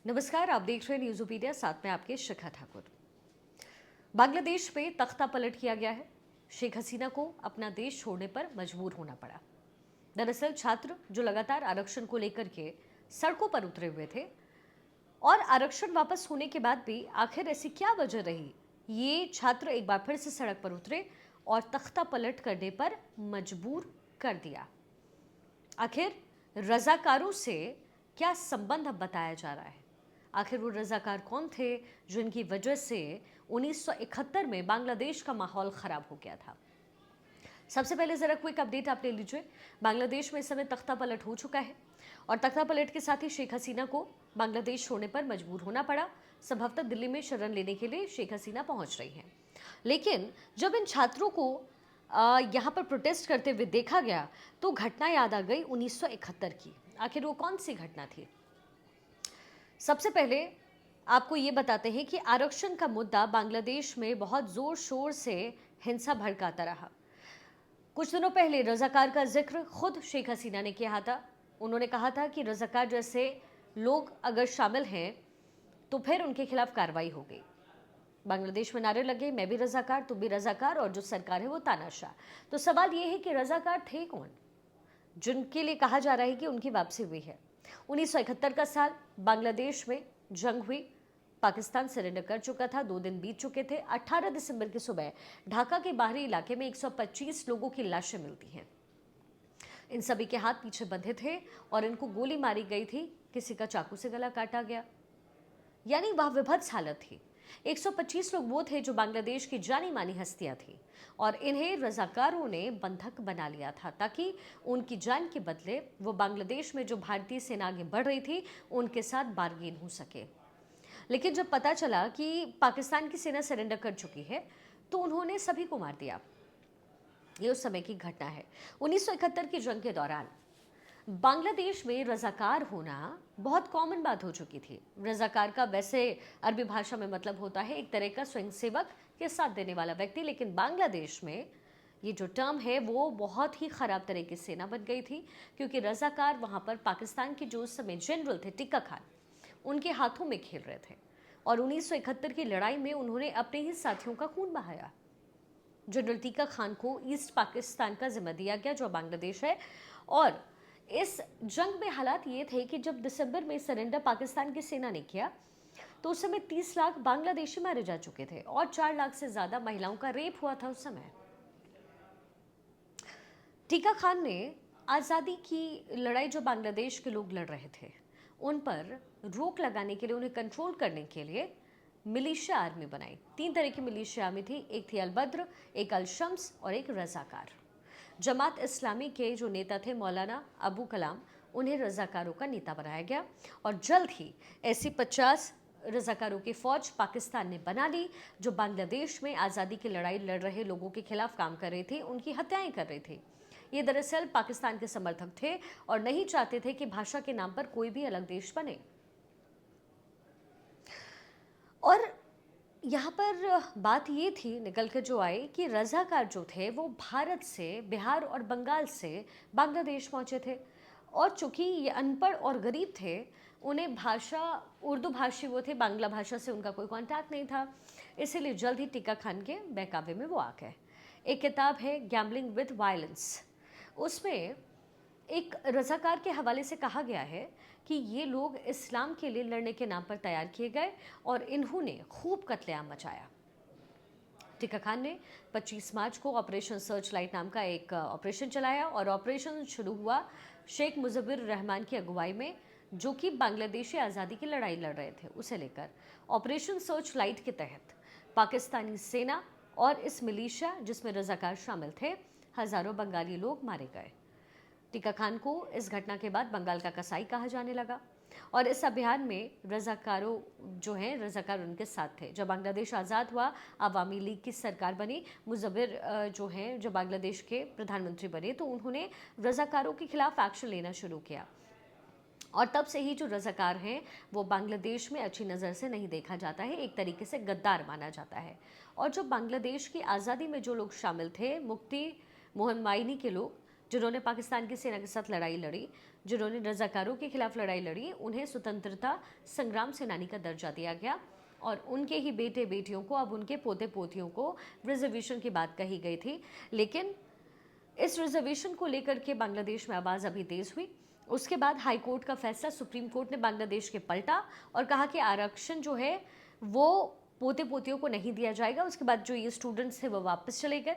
नमस्कार, आप देख रहे हैं न्यूज़ोपीडिया, साथ में आपके शिखा ठाकुर। बांग्लादेश में तख्ता पलट किया गया है। शेख हसीना को अपना देश छोड़ने पर मजबूर होना पड़ा। दरअसल छात्र जो लगातार आरक्षण को लेकर के सड़कों पर उतरे हुए थे और आरक्षण वापस होने के बाद भी आखिर ऐसी क्या वजह रही, ये छात्र एक बार फिर से सड़क पर उतरे और तख्ता पलट करने पर मजबूर कर दिया। आखिर रजाकारों से क्या संबंध अब बताया जा रहा है? आखिर वो रजाकार कौन थे जिनकी वजह से 1971 में बांग्लादेश का माहौल खराब हो गया था? सबसे पहले जरा क्विक अपडेट आप ले लीजिए। बांग्लादेश में इस समय तख्ता पलट हो चुका है और तख्ता पलट के साथ ही शेख हसीना को बांग्लादेश छोड़ने पर मजबूर होना पड़ा। संभवतः दिल्ली में शरण लेने के लिए शेख हसीना पहुंच रही हैं। लेकिन जब इन छात्रों को यहाँ पर प्रोटेस्ट करते हुए देखा गया तो घटना याद आ गई 1971 की। आखिर वो कौन सी घटना थी? सबसे पहले आपको ये बताते हैं कि आरक्षण का मुद्दा बांग्लादेश में बहुत जोर शोर से हिंसा भड़काता रहा। कुछ दिनों पहले रजाकार का जिक्र खुद शेख हसीना ने किया था। उन्होंने कहा था कि रजाकार जैसे लोग अगर शामिल हैं तो फिर उनके खिलाफ कार्रवाई हो गई। बांग्लादेश में नारे लगे, मैं भी रजाकार, तुम भी रजाकार, और जो सरकार है वो तानाशाह। तो सवाल ये है कि रजाकार थे कौन जिनके लिए कहा जा रहा है कि उनकी वापसी हुई है? 1971 का साल, बांग्लादेश में जंग हुई, पाकिस्तान सरेंडर कर चुका था, 2 दिन बीत चुके थे। 18 दिसंबर की सुबह ढाका के बाहरी इलाके में 125 लोगों की लाशें मिलती हैं। इन सभी के हाथ पीछे बंधे थे और इनको गोली मारी गई थी, किसी का चाकू से गला काटा गया, यानी वह विभत्स हालत थी। 125 लोग वो थे जो बांग्लादेश की जानी मानी हस्तियां थी और इन्हें रजाकारों ने बंधक बना लिया था ताकि उनकी जान के बदले वो बांग्लादेश में जो भारतीय सेना आगे बढ़ रही थी उनके साथ बार्गेन हो सके। लेकिन जब पता चला कि पाकिस्तान की सेना सरेंडर कर चुकी है तो उन्होंने सभी को मार दिया। ये उस समय की घटना है। 1971 की जंग के दौरान बांग्लादेश में रजाकार होना बहुत कॉमन बात हो चुकी थी। रजाकार का वैसे अरबी भाषा में मतलब होता है एक तरह का स्वयंसेवक के साथ देने वाला व्यक्ति, लेकिन बांग्लादेश में ये जो टर्म है वो बहुत ही खराब तरह की सेना बन गई थी, क्योंकि रजाकार वहां पर पाकिस्तान के जो उस समय जनरल थे टिक्का खान, उनके हाथों में खेल रहे थे और 1971 की लड़ाई में उन्होंने अपने ही साथियों का खून बहाया। जनरल टिक्का खान को ईस्ट पाकिस्तान का जिम्मा दिया गया जो बांग्लादेश है, और इस जंग में हालात ये थे कि जब दिसंबर में सरेंडर पाकिस्तान की सेना ने किया तो उस समय 30 लाख बांग्लादेशी मारे जा चुके थे और 4 लाख से ज्यादा महिलाओं का रेप हुआ था उस समय। टिक्का खान ने आज़ादी की लड़ाई जो बांग्लादेश के लोग लड़ रहे थे उन पर रोक लगाने के लिए, उन्हें कंट्रोल करने के लिए मिलिशिया आर्मी बनाई। 3 तरह की मिलिशिया आर्मी थी, एक थी अल-बद्र, एक अल-शम्स और एक रजाकार। जमात इस्लामी के जो नेता थे मौलाना अबू कलाम, उन्हें रजाकारों का नेता बनाया गया और जल्द ही ऐसी 50 रजाकारों की फौज पाकिस्तान ने बना ली जो बांग्लादेश में आज़ादी की लड़ाई लड़ रहे लोगों के खिलाफ काम कर रही थी, उनकी हत्याएं कर रही थी। ये दरअसल पाकिस्तान के समर्थक थे और नहीं चाहते थे कि भाषा के नाम पर कोई भी अलग देश बने। और यहाँ पर बात ये थी निकल कर जो आई कि रजाकार जो थे वो भारत से, बिहार और बंगाल से बांग्लादेश पहुँचे थे और चूंकि ये अनपढ़ और गरीब थे, उन्हें भाषा उर्दू भाषी वो थे, बांग्ला भाषा से उनका कोई कांटेक्ट नहीं था, इसीलिए जल्द ही टिक्का खान के बहकावे में वो आ गए। एक किताब है गैम्बलिंग विद वायलेंस, उसमें एक रजाकार के हवाले से कहा गया है कि ये लोग इस्लाम के लिए लड़ने के नाम पर तैयार किए गए और इन्होंने खूब कत्लेआम मचाया। टिक्का खान ने 25 मार्च को ऑपरेशन सर्च लाइट नाम का एक ऑपरेशन चलाया और ऑपरेशन शुरू हुआ शेख मुजब्बिर रहमान की अगुवाई में, जो कि बांग्लादेशी आज़ादी की लड़ाई लड़ रहे थे, उसे लेकर ऑपरेशन सर्च लाइट के तहत पाकिस्तानी सेना और इस मिलिशिया जिसमें रजाकार शामिल थे, हजारों बंगाली लोग मारे गए। टिक्का खान को इस घटना के बाद बंगाल का कसाई कहा जाने लगा और इस अभियान में रजाकारों जो हैं, रजाकार उनके साथ थे। जब बांग्लादेश आज़ाद हुआ, अवामी लीग की सरकार बनी, मुजब्बिर जो हैं जो बांग्लादेश के प्रधानमंत्री बने, तो उन्होंने रजाकारों के खिलाफ एक्शन लेना शुरू किया और तब से ही जो रजाकार हैं वो बांग्लादेश में अच्छी नज़र से नहीं देखा जाता है, एक तरीके से गद्दार माना जाता है। और जो बांग्लादेश की आज़ादी में जो लोग शामिल थे, मुफ्ती मोहन माइनी के लोग, जिन्होंने पाकिस्तान की सेना के साथ लड़ाई लड़ी, जिन्होंने रजाकारों के खिलाफ लड़ाई लड़ी, उन्हें स्वतंत्रता संग्राम सेनानी का दर्जा दिया गया और उनके ही बेटे बेटियों को, अब उनके पोते पोतियों को रिजर्वेशन की बात कही गई थी। लेकिन इस रिजर्वेशन को लेकर के बांग्लादेश में आवाज़ अभी तेज हुई। उसके बाद हाई कोर्ट का फैसला सुप्रीम कोर्ट ने बांग्लादेश के पलटा और कहा कि आरक्षण जो है वो पोते पोतियों को नहीं दिया जाएगा। उसके बाद जो ये स्टूडेंट्स थे वो वापस चले गए,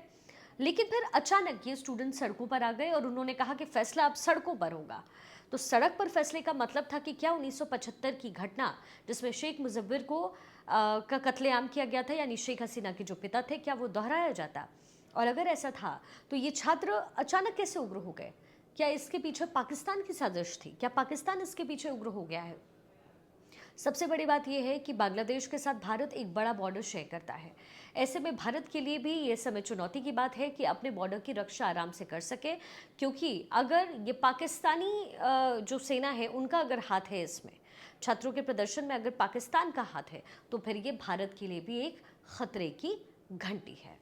लेकिन फिर अचानक ये स्टूडेंट सड़कों पर आ गए और उन्होंने कहा कि फैसला अब सड़कों पर होगा। तो सड़क पर फैसले का मतलब था कि क्या 1975 की घटना जिसमें शेख मुजफ्फर को का कत्लेआम किया गया था, यानी शेख हसीना के जो पिता थे, क्या वो दोहराया जाता? और अगर ऐसा था तो ये छात्र अचानक कैसे उग्र हो गए? क्या इसके पीछे पाकिस्तान की साजिश थी? क्या पाकिस्तान इसके पीछे उग्र हो गया है? सबसे बड़ी बात यह है कि बांग्लादेश के साथ भारत एक बड़ा बॉर्डर शेयर करता है। ऐसे में भारत के लिए भी ये समय चुनौती की बात है कि अपने बॉर्डर की रक्षा आराम से कर सके, क्योंकि अगर ये पाकिस्तानी जो सेना है उनका अगर हाथ है इसमें, छात्रों के प्रदर्शन में अगर पाकिस्तान का हाथ है, तो फिर ये भारत के लिए भी एक खतरे की घंटी है।